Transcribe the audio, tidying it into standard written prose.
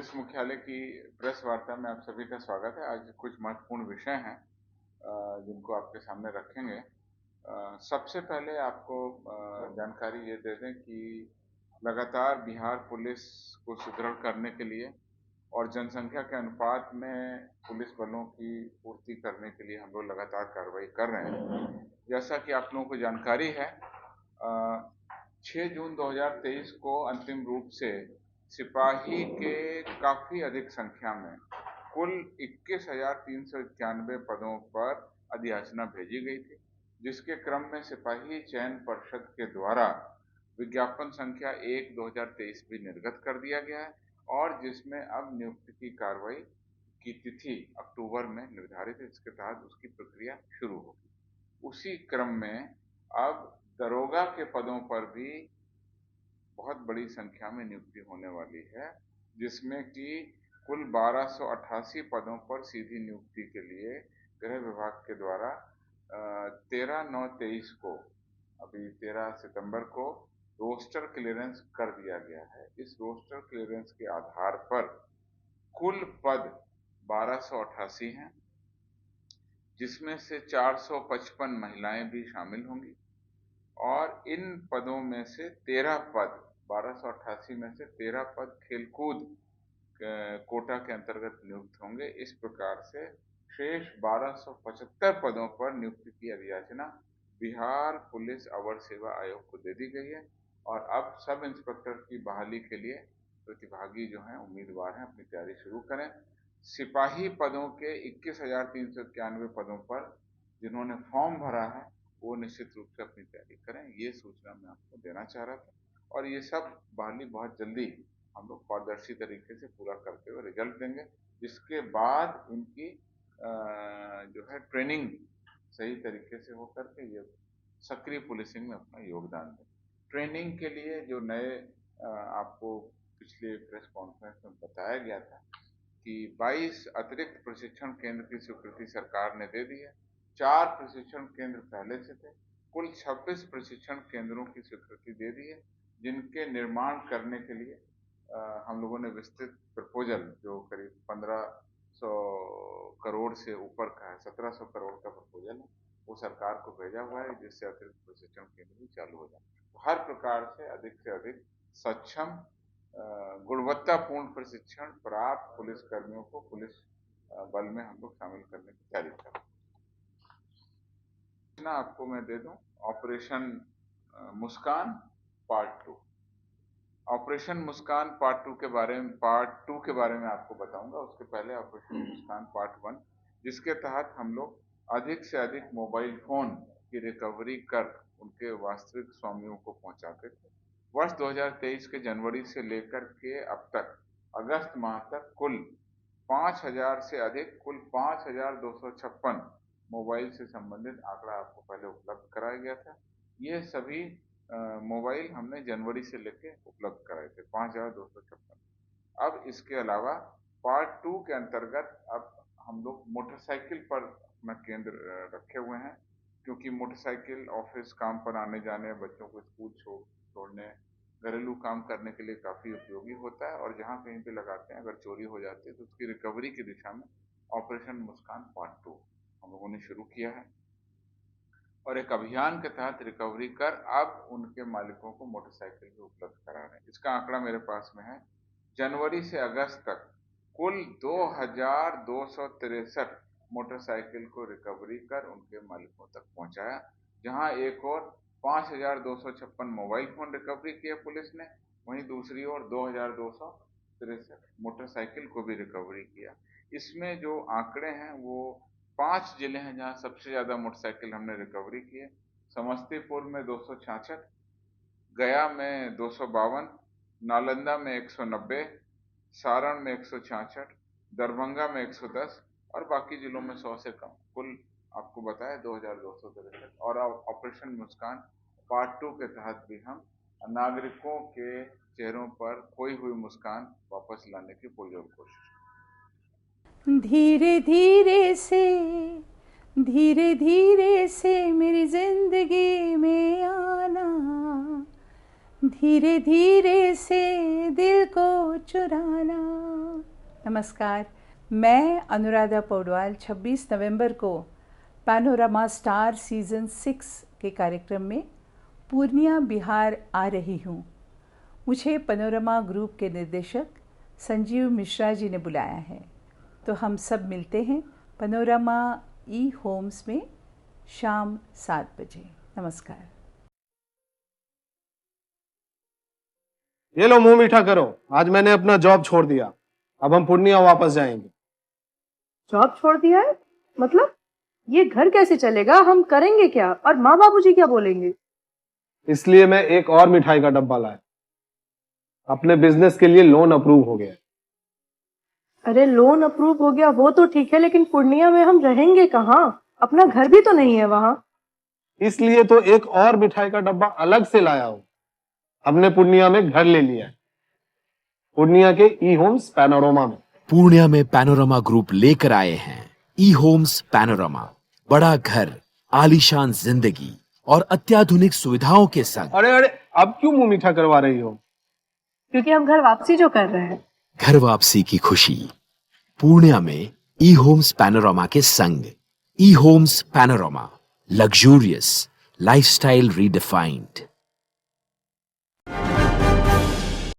Police मुख्यालय की press वार्ता में आप सभी का स्वागत है। आज कुछ महत्वपूर्ण विषय हैं जिनको आपके सामने रखेंगे। सबसे पहले आपको जानकारी ये दे दें कि लगातार बिहार पुलिस को सुदृढ़ करने के लिए और जनसंख्या के अनुपात में पुलिस बलों की पूर्ति करने के लिए हम लोग लगातार कार्रवाई कर रहे हैं। जैसा कि आप लोगों को जानकारी है, 6 जून 2023 को अंतिम रूप से सिपाही के काफी अधिक संख्या में कुल 21,391 पदों पर अधियाचना भेजी गई थी, जिसके क्रम में सिपाही चयन परिषद के द्वारा विज्ञापन संख्या 1/2023 भी निर्गत कर दिया गया है और जिसमें अब नियुक्ति की कार्रवाई की तिथि अक्टूबर में निर्धारित है। इसके तहत उसकी प्रक्रिया शुरू होगी। उसी क्रम में अब दरोगा के पदों पर भी बहुत बड़ी संख्या में नियुक्ति होने वाली है, जिसमें कि कुल 1288 पदों पर सीधी नियुक्ति के लिए गृह विभाग के द्वारा 13/9/23 को, अभी 13 सितंबर को रोस्टर क्लियरेंस कर दिया गया है। इस रोस्टर क्लियरेंस के आधार पर कुल पद 1288 हैं, जिसमें से 455 महिलाएं भी शामिल होंगी और इन पदों में से 13 पद 1288 में से 13 पद खेलकूद कोटा के अंतर्गत नियुक्त होंगे। इस प्रकार से शेष 1275 पदों पर नियुक्ति की अधियाचना बिहार पुलिस अवर सेवा आयोग को दे दी गई है और अब सब इंस्पेक्टर की बहाली के लिए प्रतिभागी जो हैं उम्मीदवार हैं अपनी तैयारी शुरू करें। सिपाही पदों के 21,391 पदों पर जिन्होंने फॉर्म भरा है वो निश्चित रूप से अपनी तैयारी करें। ये सूचना मैं आपको देना चाह रहा था और ये सब बहाली बहुत जल्दी हम लोग पारदर्शी तरीके से पूरा करते हुए रिजल्ट देंगे, जिसके बाद इनकी जो है ट्रेनिंग सही तरीके से हो करके ये सक्रिय पुलिसिंग में अपना योगदान दें। ट्रेनिंग के लिए जो नए आपको पिछले प्रेस कॉन्फ्रेंस में बताया गया था कि 22 अतिरिक्त प्रशिक्षण केंद्र की स्वीकृति सरकार ने दे दी है। 4 प्रशिक्षण केंद्र पहले से थे। कुल 26 प्रशिक्षण केंद्रों की स्वीकृति दे दी है, जिनके निर्माण करने के लिए हम लोगों ने विस्तृत प्रपोजल जो करीब 1500 करोड़ से ऊपर का है, 1700 करोड़ का प्रपोजल है, वो सरकार को भेजा हुआ है, जिससे अतिरिक्त प्रशिक्षण केंद्र भी चालू हो जाए। तो हर प्रकार से अधिक सक्षम गुणवत्तापूर्ण प्रशिक्षण प्राप्त पुलिस कर्मियों को पुलिस बल में हम लोग शामिल करने की तैयारी कर रहे हैं। आपको मैं दे दूं ऑपरेशन मुस्कान पार्ट 2। ऑपरेशन मुस्कान पार्ट 2 के बारे में आपको बताऊंगा। उसके पहले ऑपरेशन मुस्कान पार्ट 1, जिसके तहत हम लोग अधिक से अधिक मोबाइल फोन की रिकवरी कर उनके वास्तविक स्वामियों को पहुंचाते थे। वर्ष 2023 के जनवरी से लेकर के अब तक अगस्त माह तक कुल 5,000 से अधिक, कुल 5,256 मोबाइल से संबंधित आंकड़ा आपको पहले उपलब्ध कराया गया था। ये सभी मोबाइल हमने जनवरी से लेके उपलब्ध कराए थे, 5,256। अब इसके अलावा पार्ट 2 के अंतर्गत अब हम लोग मोटरसाइकिल पर अपना केंद्र रखे हुए हैं, क्योंकि मोटरसाइकिल ऑफिस काम पर आने जाने, बच्चों को स्कूल छोड़ने, घरेलू काम करने के लिए काफी उपयोगी होता है और जहाँ कहीं पे लगाते हैं अगर चोरी हो जाती है तो उसकी रिकवरी की दिशा में ऑपरेशन मुस्कान पार्ट 2 हम लोगों ने शुरू किया है और एक अभियान के तहत रिकवरी कर अब उनके मालिकों को मोटरसाइकिल भी उपलब्ध करा रहे हैं। इसका आंकड़ा मेरे पास में है। जनवरी से अगस्त तक कुल 2,263 मोटरसाइकिल को रिकवरी कर उनके मालिकों तक पहुंचाया, जहां एक और 5,256 मोबाइल फोन रिकवरी किए पुलिस ने, वहीं दूसरी ओर 2,263 मोटरसाइकिल को भी रिकवरी किया। इसमें जो आंकड़े हैं वो 5 जिले हैं जहां सबसे ज्यादा मोटरसाइकिल हमने रिकवरी किए। समस्तीपुर में 266, गया में 252, नालंदा में 190, सारण में 166, दरभंगा में 110 और बाकी जिलों में 100 से कम। कुल आपको बताया 2,263। और ऑपरेशन मुस्कान पार्ट 2 के तहत भी हम नागरिकों के चेहरों पर खोई हुई मुस्कान वापस लाने की पुरजोर कोशिश। धीरे धीरे से मेरी जिंदगी में आना, धीरे धीरे से दिल को चुराना। नमस्कार, मैं अनुराधा पौडवाल 26 नवंबर को पैनोरामा स्टार सीज़न 6 के कार्यक्रम में पूर्णिया बिहार आ रही हूँ। मुझे पैनोरामा ग्रुप के निर्देशक संजीव मिश्रा जी ने बुलाया है, तो हम सब मिलते हैं पैनोरामा ई होम्स में शाम 7 बजे। नमस्कार। ये लो मुंह मीठा करो, आज मैंने अपना जॉब छोड़ दिया। अब हम पूर्णिया वापस जाएंगे। जॉब छोड़ दिया है? मतलब ये घर कैसे चलेगा? हम करेंगे क्या? और माँ बाबूजी क्या बोलेंगे? इसलिए मैं एक और मिठाई का डब्बा लाया। अपने बिजनेस के लिए लोन अप्रूव हो गया। अरे लोन अप्रूव हो गया वो तो ठीक है, लेकिन पूर्णिया में हम रहेंगे कहाँ? अपना घर भी तो नहीं है वहाँ। इसलिए तो एक और मिठाई का डब्बा अलग से लाया हूँ। हमने पूर्णिया में घर ले लिया है, पूर्णिया के ई होम्स पैनोरामा में। पूर्णिया में पैनोरामा ग्रुप लेकर आए हैं ई होम्स पैनोरामा। बड़ा घर, आलीशान जिंदगी और अत्याधुनिक सुविधाओं के संग। अरे अरे, अब क्यों मुंह मीठा करवा रही हो? क्योंकि हम घर वापसी जो कर रहे हैं। घर वापसी की खुशी पूर्णिया में ई होम्स पैनोरामा के संग। ई Homes Panorama, luxurious lifestyle redefined.